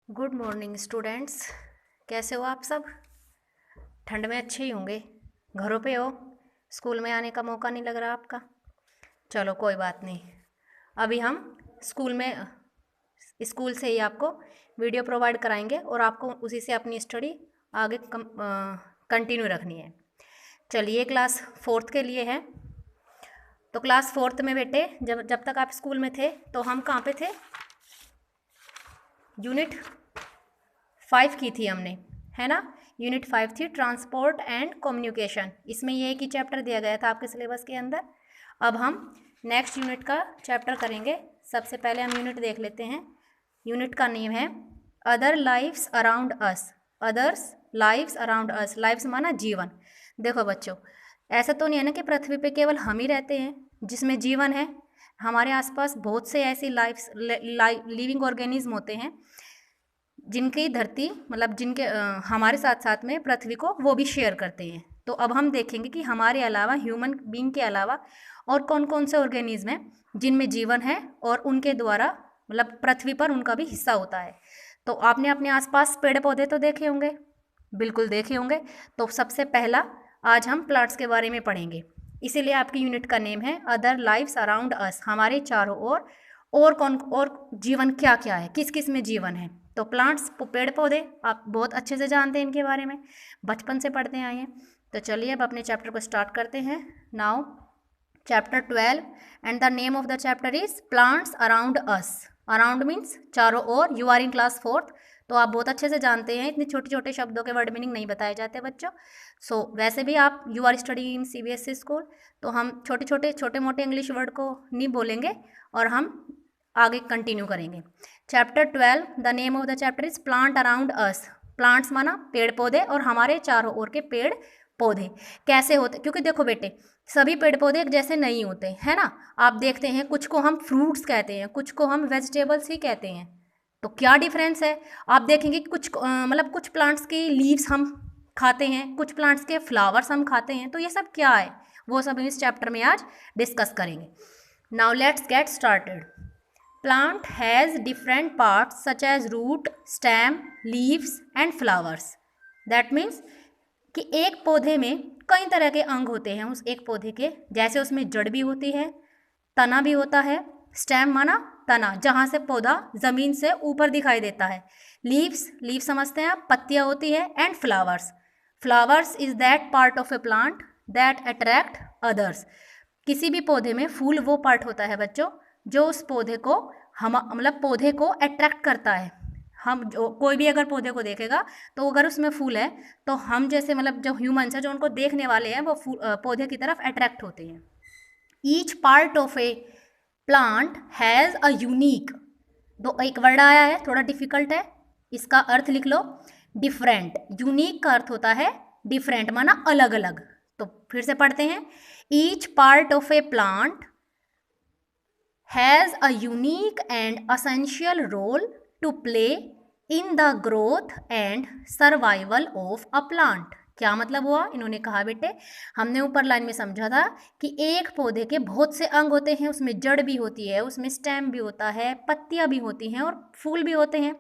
Good morning students. कैसे हो आप सब? ठंड में अच्छे ही होंगे। घरों पे हो, स्कूल में आने का मौका नहीं लग रहा आपका। चलो कोई बात नहीं। अभी हम स्कूल से ही आपको वीडियो प्रोवाइड कराएंगे और आपको उसी से अपनी स्टडी आगे कंटिन्यू रखनी है। चलिए, क्लास फोर्थ के लिए है। तो क्लास फोर्थ में बेटे, जब जब तक आप स्कूल में थे तो हम कहाँ पे थे? यूनिट 5 की थी हमने, है ना। यूनिट 5 थी ट्रांसपोर्ट एंड कम्युनिकेशन। इसमें ये एक ही चैप्टर दिया गया था आपके सिलेबस के अंदर। अब हम नेक्स्ट यूनिट का चैप्टर करेंगे। सबसे पहले हम यूनिट देख लेते हैं। यूनिट का नेम है other lives around us. Others lives around us. Lives माना जीवन। देखो बच्चों, ऐसा तो नहीं है ना कि पृथ्वी पे केवल हम ही रहते हैं जिसमें जीवन है। हमारे आसपास बहुत से ऐसी लिविंग ऑर्गेनिज्म होते हैं जिनकी धरती मतलब जिनके हमारे साथ साथ में पृथ्वी को वो भी शेयर करते हैं। तो अब हम देखेंगे कि हमारे अलावा, ह्यूमन बीइंग के अलावा और कौन कौन से ऑर्गेनिज्म हैं जिनमें जीवन है और उनके द्वारा मतलब पृथ्वी पर उनका भी हिस्सा होता है। तो आपने अपने आसपास पेड़ पौधे तो देखे होंगे, बिल्कुल देखे होंगे। तो सबसे पहला आज हम प्लांट्स के बारे में पढ़ेंगे। इसीलिए आपकी यूनिट का नेम है अदर लाइव्स अराउंड अस। हमारे चारों ओर और कौन और जीवन क्या क्या है, किस किस में जीवन है। तो प्लांट्स, पेड़ पौधे, आप बहुत अच्छे से जानते हैं इनके बारे में, बचपन से पढ़ते आए हैं। तो चलिए अब अपने चैप्टर को स्टार्ट करते हैं। Now chapter 12 and the name of the chapter is plants around us. Around means चारों ओर। You are in class fourth, तो आप बहुत अच्छे से जानते हैं, इतने छोटे छोटे शब्दों के वर्ड मीनिंग नहीं बताए जाते बच्चों। वैसे भी आप you are study in CBSE school, तो हम छोटे मोटे इंग्लिश वर्ड को नहीं बोलेंगे और हम आगे कंटिन्यू करेंगे। Chapter 12 the name of the chapter is plant around us. Plants माना पेड़ पौधे और हमारे चारों ओर के पेड़ पौधे कैसे होते, क्योंकि देखो बेटे, सभी पेड़ पौधे एक जैसे नहीं होते, है ना। आप देखते हैं कुछ को हम फ्रूट्स कहते हैं, कुछ को हम वेजिटेबल्स ही कहते हैं। तो क्या डिफरेंस है? आप देखेंगे कि मतलब कुछ प्लांट्स की लीव्स हम खाते हैं, कुछ प्लांट्स के फ्लावर्स हम खाते हैं। तो ये सब क्या है, वो सब इस चैप्टर में आज डिस्कस करेंगे। Now let's get started. Plant has different parts such as root, stem, leaves and flowers. That means कि एक पौधे में कई तरह के अंग होते हैं उस एक पौधे के। जैसे उसमें जड़ भी होती है, तना भी होता है। स्टेम माना तना, जहाँ से पौधा ज़मीन से ऊपर दिखाई देता है। लीव समझते हैं आप, पत्तियाँ होती है। And flowers is that part of a plant that attract others. किसी भी पौधे में फूल वो पार्ट होता है बच्चों जो उस पौधे को मतलब पौधे को अट्रैक्ट करता है। हम जो कोई भी अगर पौधे को देखेगा तो अगर उसमें फूल है तो हम जैसे मतलब जो ह्यूमन्स हैं जो उनको देखने वाले हैं वो पौधे की तरफ अट्रैक्ट होते हैं। Each part of a plant has a unique. दो एक वर्ड आया है, थोड़ा डिफिकल्ट है, इसका अर्थ लिख लो डिफरेंट। यूनिक का अर्थ होता है डिफरेंट, माना अलग अलग। तो फिर से पढ़ते हैं। Each part of a plant has a unique and essential role to play in the growth and survival of a plant। क्या मतलब हुआ? इन्होंने कहा बेटे, हमने ऊपर लाइन में समझा था कि एक पौधे के बहुत से अंग होते हैं, उसमें जड़ भी होती है, उसमें स्टेम भी होता है, पत्तियां भी होती हैं और फूल भी होते हैं।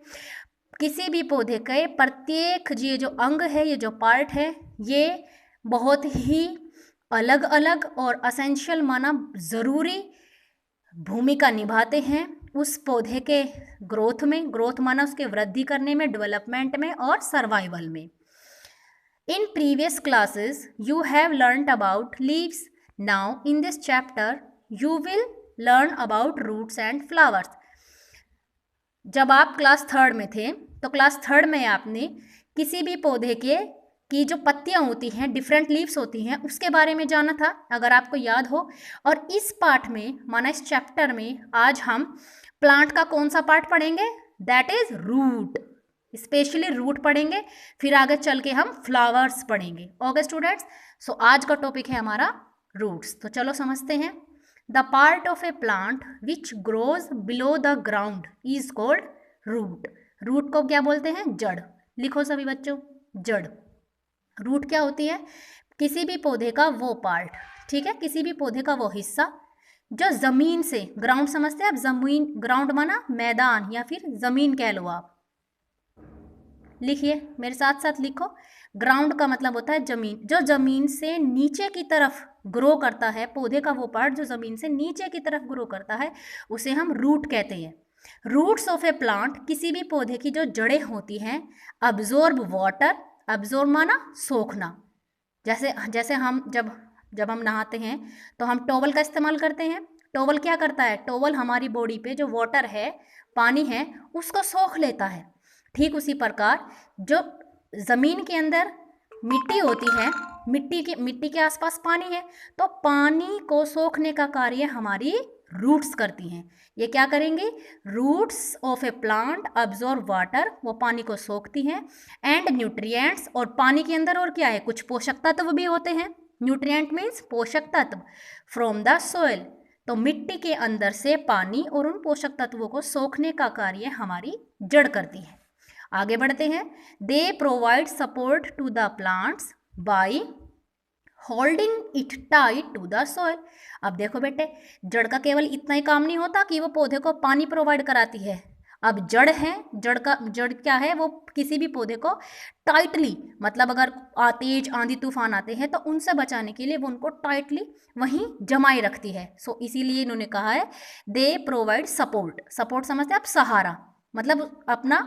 किसी भी पौधे के प्रत्येक ये जो अंग है, ये जो पार्ट है, ये बहुत ही अलग अलग और असेंशियल माना ज़रूरी भूमिका निभाते हैं उस पौधे के ग्रोथ में। ग्रोथ माना उसके वृद्धि करने में, डेवलपमेंट में और सर्वाइवल में। In previous classes you have learned about leaves. Now in this chapter you will learn about roots and flowers. जब आप क्लास थर्ड में थे तो क्लास थर्ड में आपने किसी भी पौधे के की जो पत्तियां होती हैं, डिफरेंट लीव्स होती हैं, उसके बारे में जाना था, अगर आपको याद हो। और इस पार्ट में माना इस चैप्टर में आज हम प्लांट का कौन सा पार्ट पढ़ेंगे? That is root. Specially root पढ़ेंगे, फिर आगे चल के हम फ्लावर्स पढ़ेंगे। ओके स्टूडेंट्स, सो आज का टॉपिक है हमारा रूट्स। तो चलो समझते हैं। The part of a plant which grows below the ground is called root. Root को क्या बोलते हैं? जड़। लिखो सभी बच्चों, जड़। रूट क्या होती है? किसी भी पौधे का वो पार्ट, ठीक है, किसी भी पौधे का वो हिस्सा जो जमीन से, ग्राउंड समझते हैं आप, जमीन, ग्राउंड माना मैदान या फिर जमीन कह लो आप, लिखिए, मेरे साथ साथ लिखो। ग्राउंड का मतलब होता है जमीन, जो जमीन से नीचे की तरफ ग्रो करता है, पौधे का वो पार्ट जो जमीन से नीचे की तरफ ग्रो करता है उसे हम रूट कहते हैं। रूट्स ऑफ ए प्लांट, किसी भी पौधे की जो जड़ें होती हैं, अब्जॉर्ब वाटर, अब्जॉर्ब माना सोखना। जैसे जैसे हम जब हम नहाते हैं तो हम टॉवल का इस्तेमाल करते हैं। टॉवल क्या करता है, टॉवल हमारी बॉडी पे जो वाटर है, पानी है, उसको सोख लेता है। ठीक उसी प्रकार जो ज़मीन के अंदर मिट्टी होती है, मिट्टी के आसपास पानी है, तो पानी को सोखने का कार्य हमारी रूट्स करती हैं। ये क्या करेंगे, roots of a plant absorb water, वो पानी को सोखती हैं, एंड न्यूट्रिएंट्स, और पानी के अंदर और क्या है, कुछ पोषक तत्व भी होते हैं। न्यूट्रिएंट मीन्स पोषक तत्व, फ्रॉम द सोइल, तो मिट्टी के अंदर से पानी और उन पोषक तत्वों को सोखने का कार्य हमारी जड़ करती है। आगे बढ़ते हैं। They provide support to the plants by holding it tight to the soil. अब देखो बेटे, जड़ का केवल इतना ही काम नहीं होता कि वो पौधे को पानी प्रोवाइड कराती है। अब जड़ है, जड़ क्या है, वो किसी भी पौधे को टाइटली, मतलब अगर तेज आंधी तूफान आते हैं तो उनसे बचाने के लिए वो उनको टाइटली वहीं जमाए रखती है। सो इसीलिए इन्होंने कहा है दे प्रोवाइड सपोर्ट। सपोर्ट समझते हैं आप, सहारा, मतलब अपना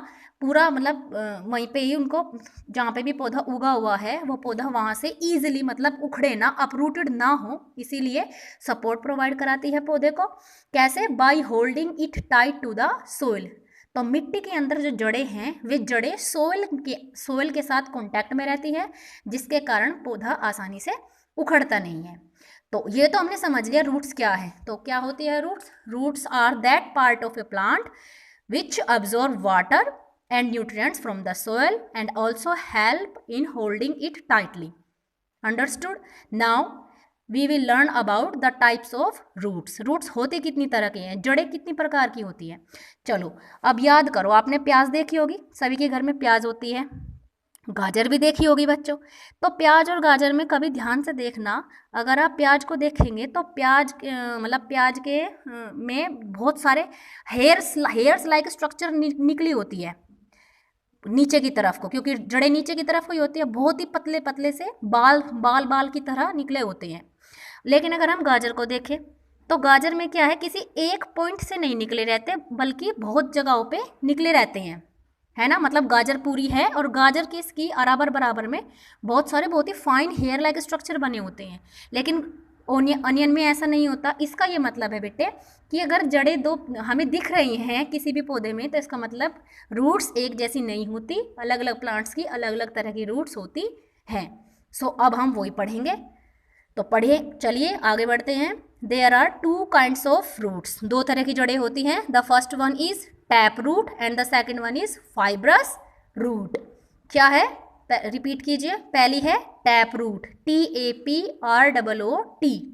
पूरा, मतलब वहीं पे ही उनको, जहाँ पे भी पौधा उगा हुआ है वो पौधा वहाँ से ईजिली, मतलब उखड़े ना, अपरूटेड ना हो, इसीलिए सपोर्ट प्रोवाइड कराती है पौधे को। कैसे, by holding it tight to the soil. तो मिट्टी के अंदर जो जड़ें हैं वे जड़ें सोइल के साथ कांटेक्ट में रहती है, जिसके कारण पौधा आसानी से उखड़ता नहीं है। तो ये तो हमने समझ लिया रूट्स क्या है। तो क्या होती है roots? Roots are that part of a plant which absorb water and nutrients from the soil and also help in holding it tightly. Understood? Now we will learn about the types of roots. Roots होते कितनी तरह के हैं, जड़ें कितनी प्रकार की होती हैं। चलो अब याद करो, आपने प्याज देखी होगी, सभी के घर में प्याज होती है, गाजर भी देखी होगी बच्चों। तो प्याज और गाजर में कभी ध्यान से देखना, अगर आप प्याज को देखेंगे तो प्याज मतलब प्याज के में बहुत सारे हेयर्स लाइक स्ट्रक्चर निकली होती है नीचे की तरफ को, क्योंकि जड़ें नीचे की तरफ को ही होती है, बहुत ही पतले पतले से बाल की तरह निकले होते हैं। लेकिन अगर हम गाजर को देखें तो गाजर में क्या है, किसी एक पॉइंट से नहीं निकले रहते, बल्कि बहुत जगहों पे निकले रहते हैं, है ना। मतलब गाजर पूरी है और गाजर के इसकी बराबर में बहुत सारे बहुत ही फाइन हेयर लाइक स्ट्रक्चर बने होते हैं। लेकिन अनियन में ऐसा नहीं होता। इसका ये मतलब है बेटे कि अगर जड़ें दो हमें दिख रही हैं किसी भी पौधे में, तो इसका मतलब रूट्स एक जैसी नहीं होती, अलग अलग प्लांट्स की अलग अलग तरह की रूट्स होती हैं। सो अब हम वही पढ़ेंगे, तो पढ़िए, चलिए आगे बढ़ते हैं। There are 2 kinds of roots, 2 तरह की जड़ें होती हैं। The first one is tap root and the second one is fibrous root. क्या है, रिपीट कीजिए। पहली है tap root, TAPROOT,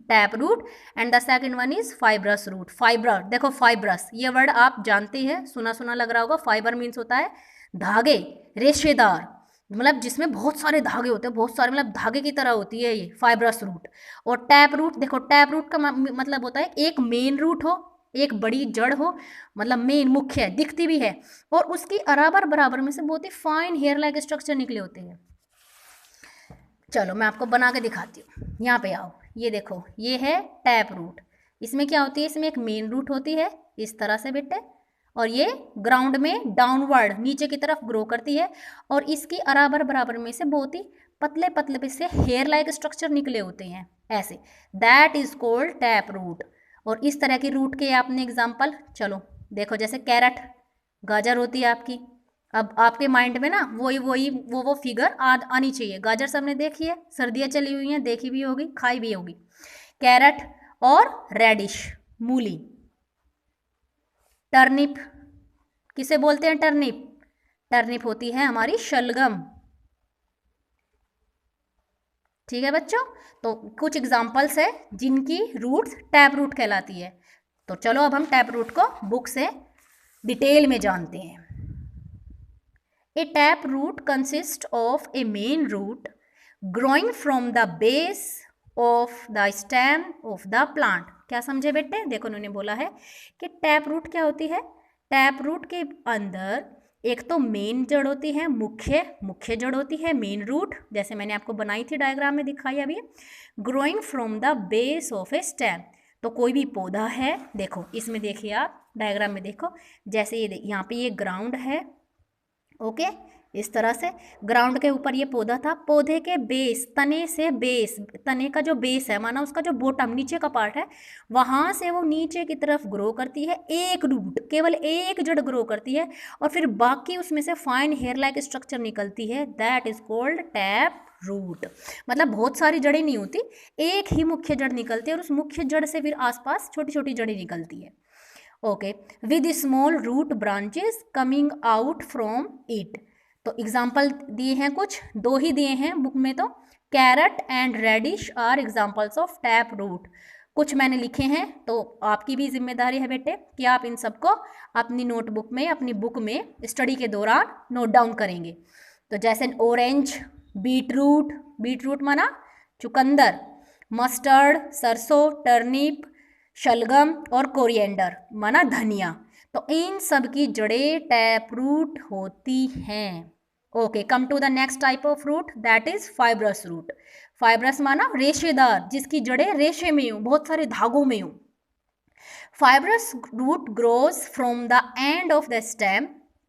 tap root, and the second one is fibrous root. Fibre, देखो फाइब्रस ये वर्ड आप जानते हैं, सुना सुना लग रहा होगा। फाइबर मीन्स होता है धागे, रेशेदार, मतलब जिसमें बहुत सारे धागे होते हैं, बहुत सारे, मतलब धागे की तरह होती है ये फाइब्रस रूट। और टैप रूट, देखो टैप रूट का मतलब होता है एक मेन रूट हो, एक बड़ी जड़ हो, मतलब मेन मुख्य है, दिखती भी है, और उसकी बराबर में से बहुत ही फाइन हेयर लाइक स्ट्रक्चर निकले होते हैं। चलो मैं आपको बना के दिखाती हूँ, यहाँ पे आओ, ये देखो ये है टैप रूट। इसमें क्या होती है, इसमें एक मेन रूट होती है इस तरह से बेटे, और ये ग्राउंड में डाउनवर्ड नीचे की तरफ ग्रो करती है, और इसकी बराबर में से बहुत ही पतले से हेयर लाइक स्ट्रक्चर निकले होते हैं ऐसे, that is called tap root. और इस तरह की रूट के आपने एग्जाम्पल, चलो देखो, जैसे कैरेट, गाजर होती है आपकी। अब आपके माइंड में ना वो फिगर आनी चाहिए। गाजर सबने देखी है, सर्दियाँ चली हुई हैं, देखी भी होगी, खाई भी होगी। कैरेट और रेडिश मूली। टर्निप किसे बोलते हैं, टर्निप? टर्निप होती है हमारी शलगम। ठीक है बच्चों, तो कुछ एग्जाम्पल्स है जिनकी रूट्स टैप रूट कहलाती है। तो चलो अब हम टैप रूट को बुक से डिटेल में जानते हैं। A tap root consist of a main root growing from the base of the stem of the plant. क्या समझे बेटे? देखो उन्होंने बोला है कि टैप रूट क्या होती है। टैप रूट के अंदर एक तो मेन जड़ होती है, मुख्य जड़ होती है, मेन रूट, जैसे मैंने आपको बनाई थी डायग्राम में दिखाई अभी। Growing from the base of A stem, तो कोई भी पौधा है, देखो इसमें देखिए आप डायग्राम में देखो, जैसे ये यहाँ पे ये ग्राउंड है, ओके, इस तरह से ग्राउंड के ऊपर ये पौधा था, पौधे के बेस, तने से बेस, तने का जो बेस है माना उसका जो बॉटम नीचे का पार्ट है, वहाँ से वो नीचे की तरफ ग्रो करती है, एक रूट, केवल एक जड़ ग्रो करती है, और फिर बाकी उसमें से फाइन हेयर लाइक स्ट्रक्चर निकलती है, that is called tap root. मतलब बहुत सारी जड़ें नहीं होती, एक ही मुख्य जड़ निकलती है, और उस मुख्य जड़ से फिर आसपास छोटी छोटी जड़ें निकलती है, okay, with small root branches coming out from it. तो एग्जाम्पल दिए हैं कुछ, दो ही दिए हैं बुक में, तो carrot and radish are examples of tap root. कुछ मैंने लिखे हैं, तो आपकी भी जिम्मेदारी है बेटे कि आप इन सबको अपनी नोटबुक में, अपनी बुक में स्टडी के दौरान नोट डाउन करेंगे। तो जैसे ऑरेंज, बीटरूट, बीटरूट माना चुकंदर, मस्टर्ड सरसों, टर्निप, शलगम, और कोरिएंडर माना धनिया, तो इन सब की जड़ें टैप रूट होती हैं। Okay, come to the next type of root, that is fibrous root. Fibrous माना रेशेदार, जिसकी जड़ें रेशे में हो, बहुत सारे धागों में हो। Fibrous root grows from the end of the stem,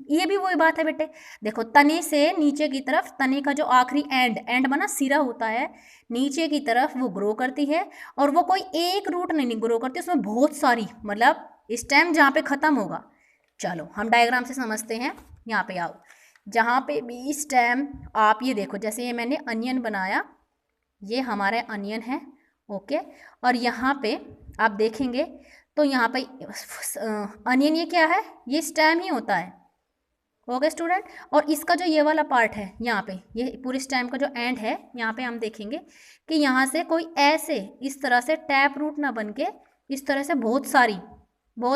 ये भी वही बात है बेटे, देखो तने से नीचे की तरफ, तने का जो आखिरी एंड माना सिरा होता है, नीचे की तरफ वो ग्रो करती है, और वो कोई एक रूट नहीं ग्रो करती, उसमें बहुत सारी, मतलब स्टेम जहाँ पे खत्म होगा। चलो हम डायग्राम से समझते हैं, यहाँ पे आओ, जहाँ पे भी स्टेम, आप ये देखो, जैसे ये मैंने अनियन बनाया, ये हमारे अनियन है, ओके, और यहाँ पे आप देखेंगे तो यहाँ पे अनियन ये क्या है, ये स्टेम ही होता है, ओके स्टूडेंट। और इसका जो ये वाला पार्ट है यहाँ पे, ये पूरे स्टेम का जो एंड है, यहाँ पे हम देखेंगे कि यहाँ से कोई ऐसे इस तरह से टैप रूट ना बन के, इस तरह से बहुत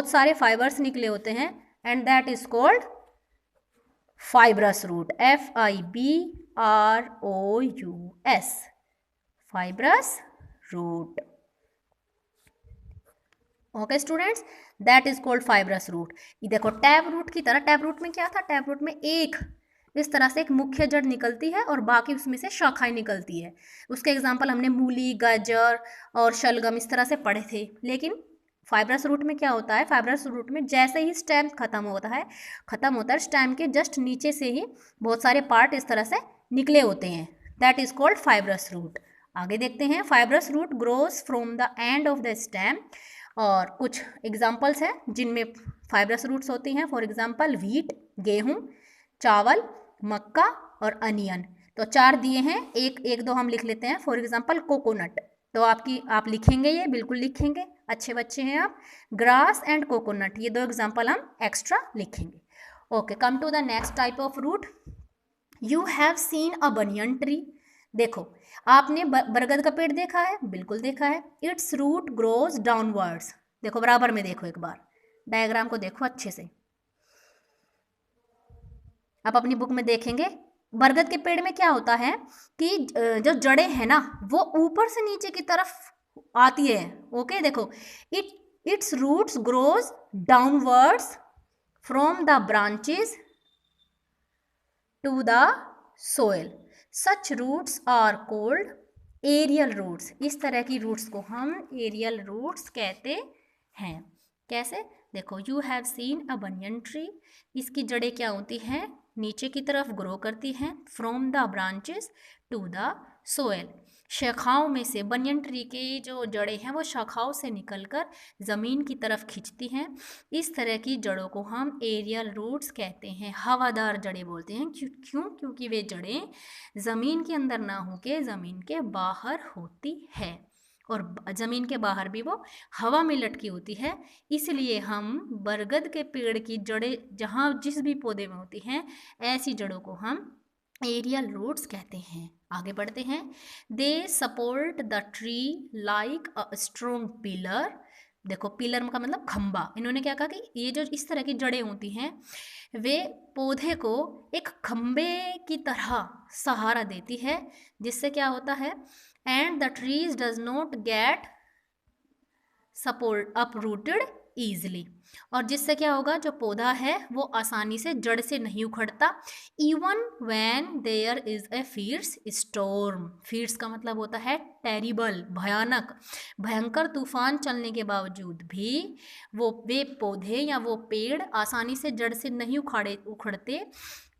सारे फाइबर्स निकले होते हैं, and that is called fibrous root, FIBROUS, fibrous root, okay students, that is called fibrous root. ये देखो टैप रूट की तरह, टैप रूट में क्या था, टैप रूट में एक इस तरह से एक मुख्य जड़ निकलती है, और बाकी उसमें से शाखाएं निकलती है। उसके एग्जांपल हमने मूली, गाजर और शलगम इस तरह से पढ़े थे। लेकिन फाइब्रस रूट में क्या होता है, फाइब्रस रूट में जैसे ही स्टेम खत्म होता है, स्टेम के जस्ट नीचे से ही बहुत सारे पार्ट इस तरह से निकले होते हैं, that is called fibrous root. आगे देखते हैं, fibrous root grows from the end of the stem, और कुछ एग्जाम्पल्स हैं जिनमें फाइब्रस रूट्स होती हैं, फॉर एग्जाम्पल व्हीट, गेहूँ, चावल, मक्का और अनियन। तो 4 दिए हैं, एक दो हम लिख लेते हैं, फॉर एग्जाम्पल कोकोनट, तो आप लिखेंगे, ये बिल्कुल लिखेंगे, अच्छे बच्चे हैं आप। ग्रास एंड कोकोनट, ये 2 एग्जाम्पल हम एक्स्ट्रा लिखेंगे। Okay, come to the next type of root, you have seen a banyan tree. देखो आपने बरगद का पेड़ देखा है, बिल्कुल देखा है, इट्स रूट ग्रोज डाउनवर्ड्स। देखो बराबर में देखो, एक बार डायग्राम को देखो अच्छे से, आप अपनी बुक में देखेंगे, बरगद के पेड़ में क्या होता है कि जो जड़ें हैं ना, वो ऊपर से नीचे की तरफ आती है, ओके। देखो its roots grows downwards from the branches to the soil, such roots are called aerial roots. इस तरह की रूट्स को हम एरियल रूट्स कहते हैं। कैसे, देखो you have seen a banyan tree, इसकी जड़ें क्या होती हैं, नीचे की तरफ ग्रो करती हैं, from the branches to the soil, शाखाओं में से, बनियन ट्री की जो जड़ें हैं वो शाखाओं से निकलकर ज़मीन की तरफ खिंचती हैं। इस तरह की जड़ों को हम एरियल रूट्स कहते हैं, हवादार जड़ें बोलते हैं। क्यों, क्योंकि वे जड़ें ज़मीन के अंदर ना होकर ज़मीन के बाहर होती है, और ज़मीन के बाहर भी वो हवा में लटकी होती है। इसलिए हम बरगद के पेड़ की जड़ें जहाँ जिस भी पौधे में होती हैं, ऐसी जड़ों को हम एरियल रूट्स कहते हैं। आगे बढ़ते हैं, they support the tree like a strong pillar. देखो पिलर का मतलब खंबा, इन्होंने क्या कहा कि ये जो इस तरह की जड़ें होती हैं वे पौधे को एक खंबे की तरह सहारा देती है, जिससे क्या होता है, and the trees does not get support uprooted easily, और जिससे क्या होगा, जो पौधा है वो आसानी से जड़ से नहीं उखड़ता। Even when there is a fierce storm, fierce का मतलब होता है टेरिबल, भयानक, भयंकर तूफान चलने के बावजूद भी वे पौधे या वो पेड़ आसानी से जड़ से नहीं उखड़ते,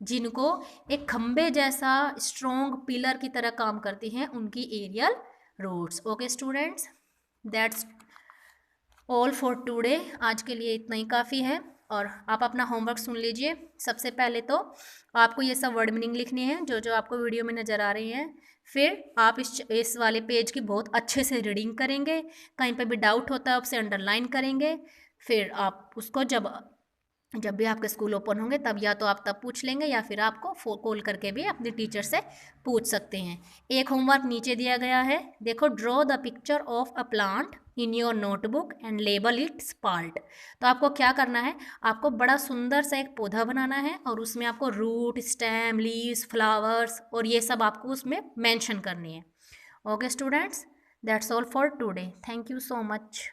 जिनको एक खंबे जैसा स्ट्रॉन्ग पिलर की तरह काम करती हैं, उनकी aerial roots. Okay students, that's all for today. आज के लिए इतना ही काफ़ी है, और आप अपना होमवर्क सुन लीजिए। सबसे पहले तो आपको ये सब वर्ड मीनिंग लिखनी है जो जो आपको वीडियो में नज़र आ रही हैं। फिर आप इस वाले पेज की बहुत अच्छे से रीडिंग करेंगे, कहीं पर भी डाउट होता है उसे अंडरलाइन करेंगे। फिर आप उसको जब भी आपके स्कूल ओपन होंगे तब या तो आप तब पूछ लेंगे, या फिर आपको कॉल करके भी अपने टीचर से पूछ सकते हैं। एक होमवर्क नीचे दिया गया है, देखो, draw the picture of a plant in your notebook and label it's part. तो आपको क्या करना है, आपको बड़ा सुंदर सा एक पौधा बनाना है, और उसमें आपको रूट, स्टेम, लीव्स, फ्लावर्स और ये सब आपको उसमें मेंशन करनी है। Okay students, that's all for today. Thank you so much.